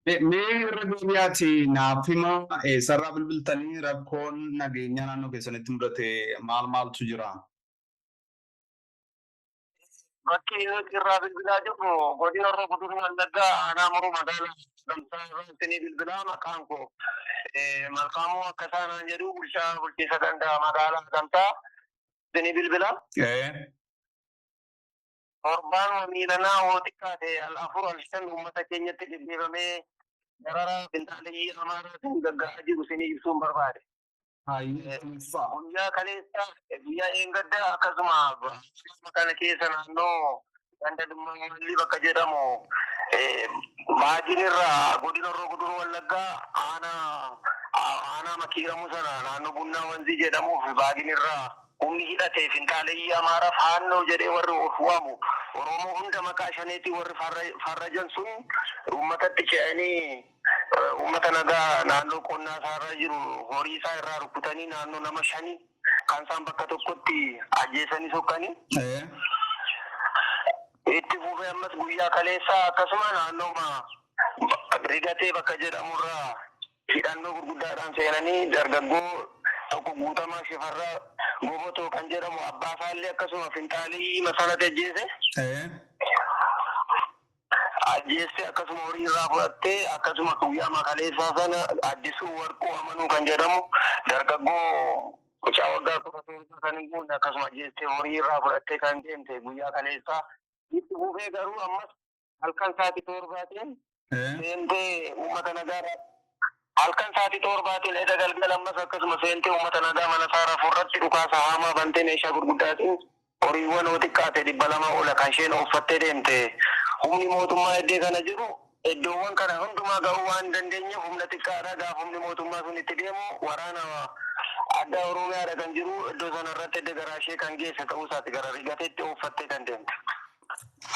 Mee irra deebi'aati naaf hima sarara bilbiltanii rakkoon nageenyaa naannoo keessanitti mudate maaltu jira? Bakki nuti irraa bilbilaa jirru godina Horroo Guduruu Wallaggaa aanaa Muruu magaalaa Gamsaa irraa bilbilaa maqaan koo Malkaamuu akka taanaan jedhu bulchiisa gandaa magaalaa Gamsaa isinii bilbilaa. Torbaan miilanaa hoo xiqqaate al-afur al-shan uummata keenyatti deddeebamee dararaa finxaalee Amaaraatiin gagga'aa jiru isinii ibsuun barbaade. Guyyaa kaleessa biyya Eengaddaa akkasuma kana keessa naannoo ganda Dummalli bakka jedhamu baajin irraa godina Horroo Guduruu Wallaggaa aanaa makiiramu sana naannoo Bunnaa Wanzii jedhamuuf baajin irraa humni hidhatee finxaalee Amaaraa faannoo jedhee warri of waamu Oromoo hunda maqaa shaneetii warri farrajan sun uummatatti ce'anii uummata nagaa naannoo qonnaa isaarra jiru horii isaa irraa rukutanii naannoo nama 5 kan isaan bakka tokkotti ajjeesanii sokkanii. Itti fufee ammas guyyaa kaleessaa akkasuma naannoo rigatee bakka jedhamurraa hidhannoo gurguddaadhaan seenanii dargaggoo tokko Guutamaa Shifarraa Gobotoo kan jedhamu abbaa isaallee akkasuma finxaalii masalate ajjeesse akkasuma horii irraa fudhattee akkasuma guyyaa makaleessaa sana Addisuu Warquu Amanuu kan jedhamu dargaggoo kuchaa waggaa 17 kan hin guunne akkasuma ajjeesse horii irraa fudhattee kan deemte guyyaa kaleessaa. Itti fufee garuu ammas halkan sa'aatii 7 seentee uummata nagaa halkan sa'aatii 7 edda galgala ammas akkasuma seentee uummata nagaa mana isaarraa furratti dhukaasa haamaa bantee meeshaa gurguddaatiin horiiwwan hoo xiqqaate 200 oola kan isheen uffattee deemte. Humni mootummaa iddoo kana jiru iddoowwan kana hundumaa ga'uu waan dandeenyeef humna xiqqaadha gaafa humni mootummaa sun itti deemu waraana adda Oromiyaadha kan jiru iddoo sanarratti edda garaa ishee kan geesse ta'uu isaati gara rigateetti uffattee kan deemte.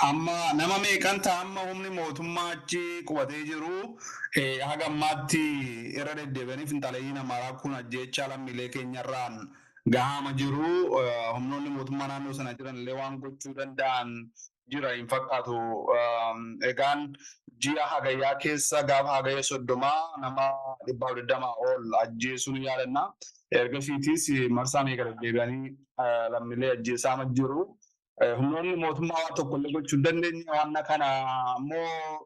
Amma nama meeqan ta'a amma humni mootummaa achi qubatee jiru haga ammaatti irra deddeebi'anii finxaaleeyyiin Amaaraa kun ajjeechaa lammiilee keenyarraan gahaama jiru humnoonni mootummaa naannoo sana jiran illee waan gochuu danda'an jira hin fakkaatu. Egaan ji'a hagayyaa keessa gaafa hagayya 30 nama 120 ol ajjeesuun yaadanna. Ergasiitis marsaa meeqa deddeebi'anii lammiilee ajjeesaa jiru. Humnoonni mootummaa waan tokko illee gochuu dandeenye waan kana ammoo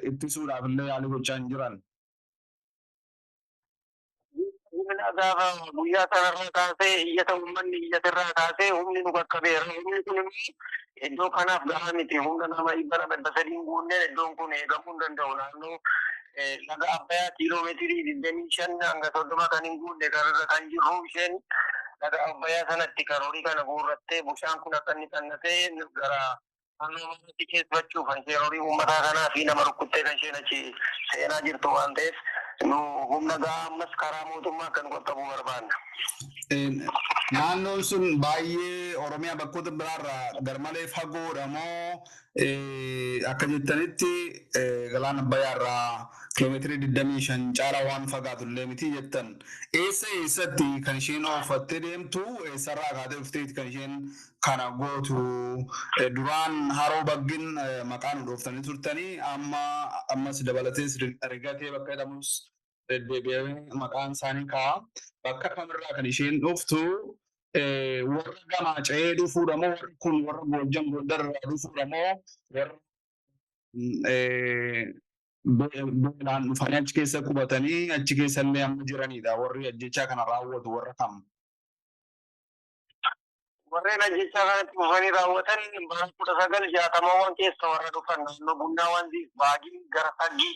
ittisuudhaaf illee yaalii gochaa hin jiran. Gaafa guyyaa sanarraa kaasee iyyata uummanni iyyatirraa kaasee humni nu qaqqabeera. Humni kun immoo iddoo kanaaf gahaa miti. Humna nama 300 guunneen iddoon kun eegamuu hin danda'u. Naannoo laga Abbayyaa kiiloomeetirii 25 hanga 30 kan hin guunne kanarra kan jirru isheen laga Abbayyaa sanatti karoorii kana guurrattee bishaan kun akka inni qannatee gara naannoo manaatti keessfachuuf kan isheen horii uummataa kanaa fi nama rukkuttee kan isheen achi seenaa jirtu waan ta'eef nu humna gahaa ammas karaa mootummaa kan qaqqabuu barbaanna. Naannoon sun baay'ee Oromiyaa bakkoota biraarraa garmalee fagoodha moo akka jettanitti galaana Abbayyaarraa kiiloomeetirii 25 caalaa waan fagaatu illee miti jettan. Eessatti kan isheen uffattee deemtu eessarraa kaatee dhufteetti kan isheen kana gootu duraan haroo baggin maqaan dhooftanii turtanii ammas dabalatees rigatee bakka jedhamus deddeebi'ee maqaan isaanii ka'a. Bakka kamirraa kan isheen dhuftu warra gamaa ce'ee dhufuudha moo warri kun warra Goojjam Gondarraa dhufuudha moo warra beelaan dhufanii achi keessa qubatanii achi keessa illee amma jiranidha warri ajjechaa kana raawwatu warra kam? Warreen ajjechaa kanatti dhufanii raawwatan bara 1960 keessa warra dhufan naannoo Bunnaa Wanzii baagii gara Saggii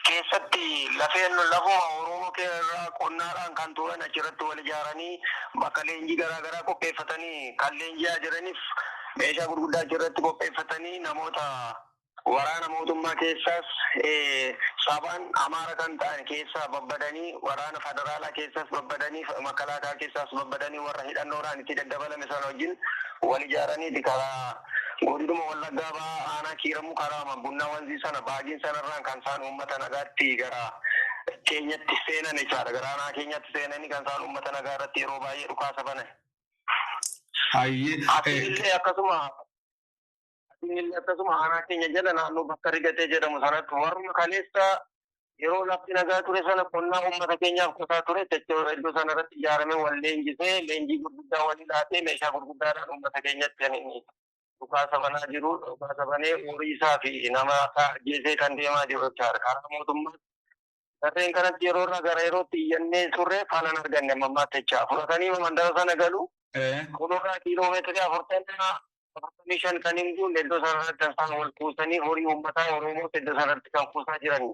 keessatti lafuma Oromoo keessa qonnaadhaan kan turan achirratti wal ijaaranii bakka leenjii garaagaraa qopheeffatanii kan leenji'aa jiraniif meeshaa gurguddaa achirratti qopheeffatanii namoota waraana mootummaa keessaas sabaan Amaara kan ta'an keessaa babbadanii waraana federaalaa keessaas babbadanii makalaakaa keessaas babbadanii warra hidhannoodhaan itti daddabalame sana wajjin wal ijaaranii karaa godinuma Wallaggaa ba'aa aanaa kiiramuu karaa Bunnaa Wanzii sana baagiin sanarraan kan isaan uummata nagaatti gara keenyatti seenan jechaadha. Gara aanaa keenyatti seenanii kan isaan uummata nagaa irratti yeroo baay'ee dhukaasa banan. Illee akkasuma Inni akkasuma aanaa keenya jala naannoo bakka rigatee jedhamu sanatti warra kaleessa yeroo lafti nagaa ture sana qonnaa uummata keenyaaf qotaa ture jechuudha. Iddoo sanarratti ijaaramee wal leenjisee leenjii gurguddaa walii laatee meeshaa gurguddaadhaan uummata keenyatti kan dhukaasa banaa jiru. Dhukaasa banee horii isaa fi nama ajjeesee kan deemaa jiru jechaadha. Karaa mootummaa sarreen kanatti yeroo irraa gara yerootti iyyannee turre faalan arganne mammaatti jechaa fudhatanii mandara sana galu. Kunurraa kiiloomeetirii 45 kan hin guunne iddoo sanarratti isaan wal kuusanii horii uummataa Oromoo iddoo sanarratti kan kuusaa jiran.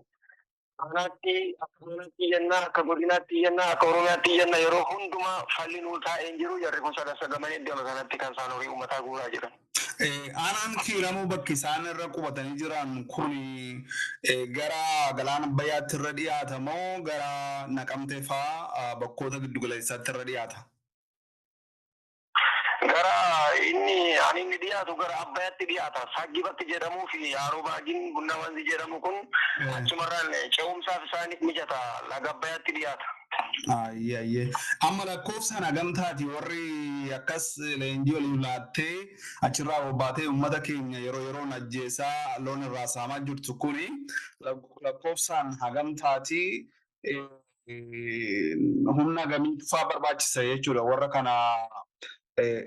Kanaatti akka godinaatti iyyannaa akka godinaatti iyyannaa akka Oromiyaatti iyyannaa yeroo hundumaa falli nuu taa'ee jiru jarri kun sagamanii iddoo sanatti kan isaan horii uummataa guuraa jiran. Aanaan kiiramuu bakki isaan irra qubatanii jiran kun gara galaana Abbayyaatti irra dhiyaata moo gara Naqamtee fa'aa bakkoota giddugaleessaatti irra dhiyaata? Gara inni dhiyaatu gara Abbayyaatti dhiyaata. Saggi bakki jedhamuu fi Haroo Baagiin Bunna Wanzi jedhamu kun achumarraan ce'umsaaf isaaniif mijata laga Abbayyaatti dhiyaata. Ayyee. Amma lakkoofsaan hagamtaati warri akkas leenjii waliin laattee achirraa bobbaatee uummata keenya yeroon ajjeesaa loon irraa saamaa jirtu kuni lakkoofsaan hagamtaati humna gamiitu fa'aa barbaachisa jechuudha warra kana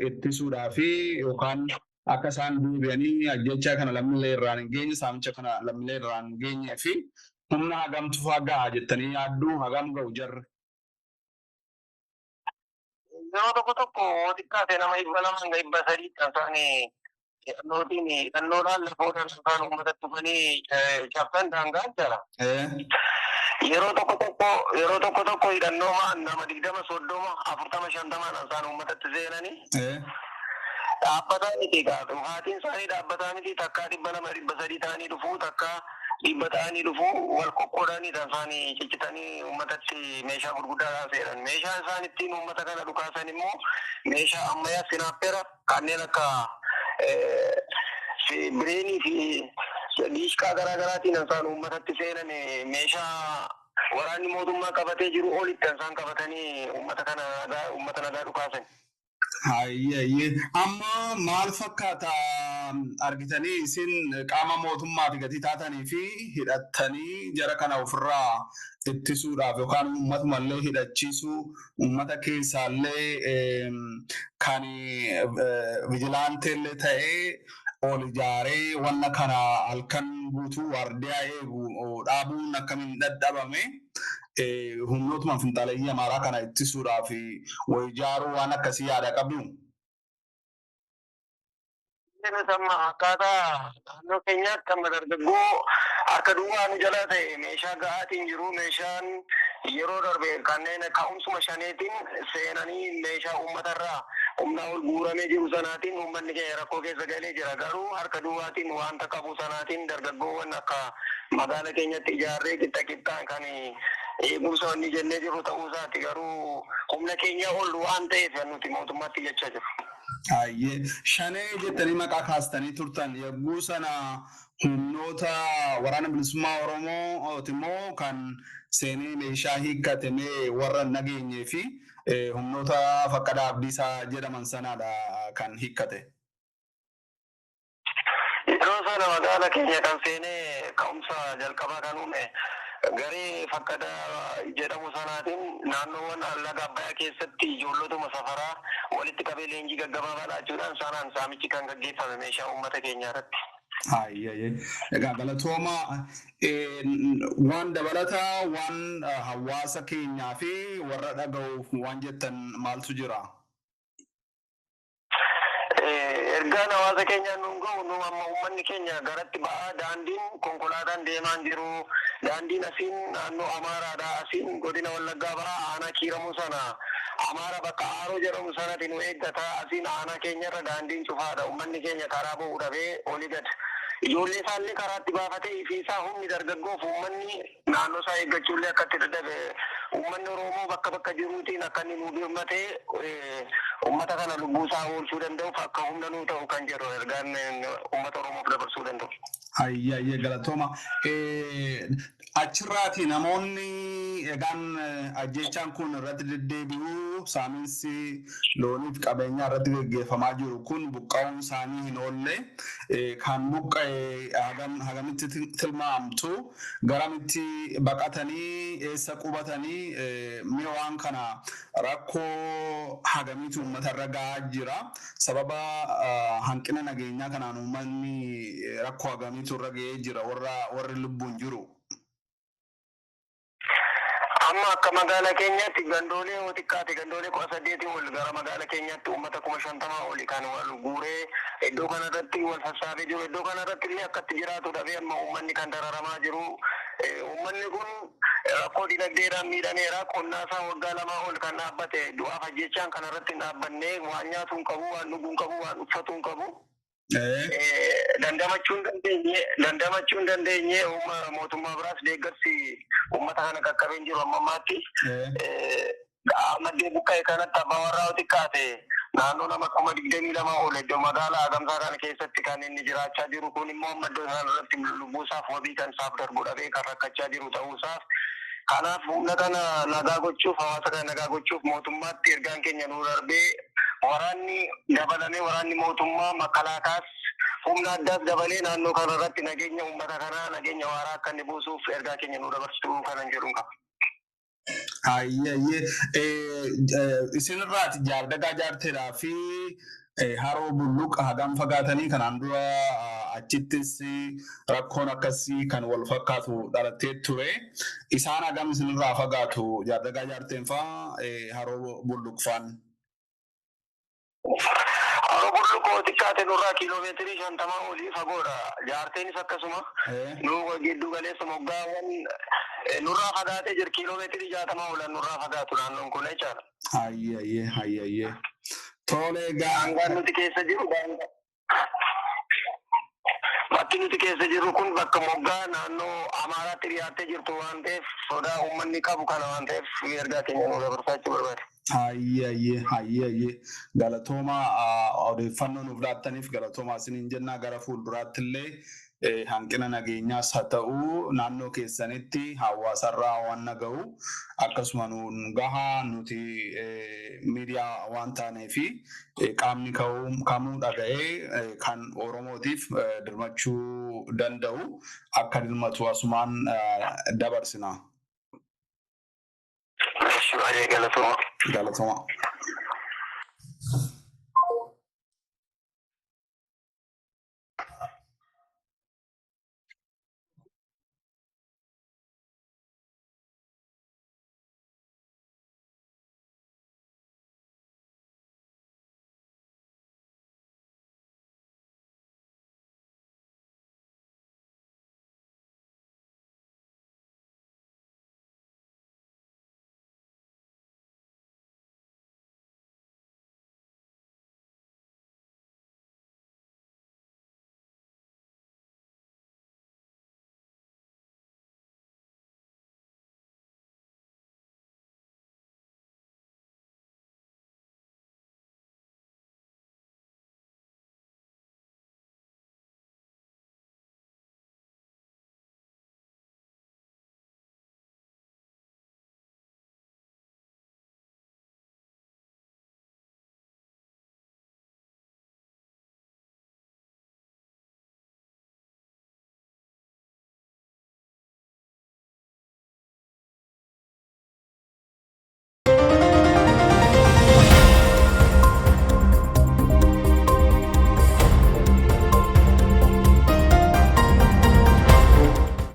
ittisuudhaa fi yookaan akka isaan deebi'anii ajjechaa kana lammiilee irraan hin geenye saamicha kana lammiilee irraan hin geenyee fi humna hagamtu fa'aa gahaa jettanii yaadduu hagam ga'u jarri. Yeroo tokko xiqqaate nama 200 kan isaanii hidhannoodhaan lafoodhaan isaan uummatatti dhufanii cabsan daangaan jala. Yeroo tokko hidhannoomaan nama 20, 30, 40, 50 isaan uummatatti seenanii dhaabbataa miti gaatu. Haatiin isaanii dhaabbataa miti takkaa 200, 300 ta'anii dhufuu takkaa 100 ta'anii dhufuu wal qoqqoodanii isaanii ciccitanii uummatatti meeshaa gurguddaadhaan seenan. Meeshaa isaan ittiin uummata kana dhukaasan immoo meeshaa ammayyaa sinaappera kanneen akka bireenii fi diishqaa garaagaraatiin isaan uummatatti seenan meeshaa waraanni mootummaa qabatee jiru olitti isaan qabatanii uummata nagaa dhukaasan. Hayyee amma maal fakkaata argitanii isin qaama mootummaa fi gatii taatanii fi hidhattanii jara kana ofirraa ittisuudhaaf yookaan uummatuma hidhachiisuu uummata keessaallee kan vijilaanteellee ta'ee ol ijaaree wanna kana halkan guutuu waardiyaa eegu dhaabuun akkamiin dadhabame humnootuma finxaaleeyyii Amaaraa kana ittisuudhaaf ijaaruu waan akkasii yaada qabdu. Akkaataa naannoo keenyaatti amma dargaggoo harka duwwaa nu jalaa ta'e meeshaa ga'aatiin jiru meeshaan yeroo darbe kanneen ka'umsuma shaneetiin seenanii meeshaa uummatarraa humnaa ol guuramee jiru sanaatiin uummanni keenya rakkoo keessa galee jira. Garuu harka duwwaatiin wanta qabu sanaatiin dargaggoowwan akka magaala keenyatti ijaarree qixxaan kan eegumsa wanni jennee jiru ta'uu isaati. Garuu humna keenya ol waan ta'eef nuti mootummaatti jechaa jiru. Ayyee shanee jettanii maqaa kaastanii turtan yogguu sana humnoota waraana bilisummaa Oromooti immoo kan seenee meeshaa hiikkatamee warra nageenyee fi humnoota Faqqadaa Abdiisaa jedhaman sanaadha kan hiikkate. Yeroo sana magaala keenya kan seenee ka'umsa jalqabaa kan uume garee Faqqadaa jedhamu sanaatiin naannoowwan laga Abbayyaa keessatti ijoollotuma safaraa walitti qabee leenjii gaggabaabaa laachuudhaan sanaan saamichi kan gaggeeffame meeshaa uummata keenyaa irratti. Hayyee egaa galatooma waan dabalataa waan hawaasa keenyaa fi warra dhaga'uuf waan jettan maaltu jira? Ergaan hawaasa keenyaan nuun ga'u nu amma uummanni keenya garatti ba'aa daandiin konkolaataan deemaan jiru daandiin asiin naannoo Amaaraadhaa asiin godina Wallaggaa ba'aa aanaa kiiramuu sana Amaara bakka Aaroo jedhamu sanatti nu eeggataa asiin aanaa keenyarra daandiin cufaadha uummanni keenya karaa ba'uu dhabee olii gad ijoollee isaallee karaatti baafatee ifiisaa humni dargaggoof uummanni naannoo isaa eeggachuullee akkatti dadhabe uummanni Oromoo bakka jiruutiin akka inni nu birmatee uummata kana lubbuusaa oolchuu danda'uuf akka humna nuu ta'u kan jedhu ergaan uummata Oromoof dabarsuu danda'u. Hayyee galatooma. Achirraati namoonni egaan ajjechaan kun irratti deddeebi'uu saamiinsi looniif qabeenyaa irratti gaggeeffamaa jiru kun buqqaa'uun isaanii hin oolle kan buqqa'e hagamitti tilmaamtu garamitti baqatanii eessa qubatanii mi'a waan kana rakkoo hagamiitu uummatarra gahaa jira sababa hanqina nageenyaa kanaan uummanni rakkoo hagamiitu irra gahee jira warri lubbuun jiru. Amma akka magaalaa keenyaatti gandoolee yoo xiqqaate gandoolee 18 ol gara magaalaa keenyaatti uummata 50 oli kan wal guuree iddoo kanarratti wal sassaabee jiru. Iddoo kanarratti illee akkatti jiraatu dhabee amma uummanni kan dararamaa jiru. Uummanni kun rakkoo dinagdeedhaan miidhameera. Qonnaasaa waggaa 2 ol kan dhaabbate du'aaf ajjechaan kanarratti hin dhaabbanne waan nyaatu hin qabu, waan dhuguu hin qabu, waan uffatu hin qabu. Dandamachuu hin dandeenye mootummaa biraas deeggarsi uummata kana qaqqabeen jiru amma ammaatti. Maddee buqqa'e kanatti abbaa warraa xiqqaate naannoo nama 22 ol iddoo magaalaa Agamsaa kana keessatti kan inni jiraachaa jiru kun immoo maddoo isaan irratti lubbuusaaf wabii kan isaaf darbu dhabee kan rakkachaa jiru ta'uusaaf. Kanaaf humna kana nagaa gochuuf hawaasa kana nagaa gochuuf mootummaatti ergaan keenya nuu darbee waraanni dabalamee waraanni mootummaa makalaakaas humna addaas dabalee naannoo kanarratti nageenya uummata kanaa nageenya waaraa akka inni buusuuf ergaa keenya nuu dabarsuu kanan jedhuun qaba. Hayyee isinirraati jaardagaa jaarteedhaa fi haroo bulluqa hagam fagaatanii kanaan dura achittis rakkoon akkasii kan wal fakkaatu dhalattee ture. Isaan hagam isinirraa fagaatu jaardagaa jaarteen fa'aa haroo bulluqfaan. Haroo bulluqoo xiqqaate nurraa kiiloomeetirii 50 olii fagoodha. Jaarteenis akkasuma nu giddu galeessa moggaawwan nurraa fagaatee jira kiiloomeetirii 60 olan nurraa fagaatu naannoon kun jechaadha. Hayyee. Tole daangaan nuti keessa jiru bakki nuti keessa jiru kun bakka moggaa naannoo Amaaraatti dhiyaattee jirtu waan ta'eef sodaa uummanni qabu kana waan ta'eef ergaa keenya nuu dabarsaachuu barbaade. Hayyee galatooma odeeffannoo nuuf laattaniif galatooma isiniin jennaa gara fuulduraatti illee hanqina nageenyaas haa ta'u naannoo keessanitti hawaasarraa waan naga'u akkasuma nuun gahaa nuti miidiyaa waan taaneef qaamni kamuu dhaga'ee kan Oromootiif dirmachuu danda'u akka dirmatu asumaan dabarsina. Galatooma.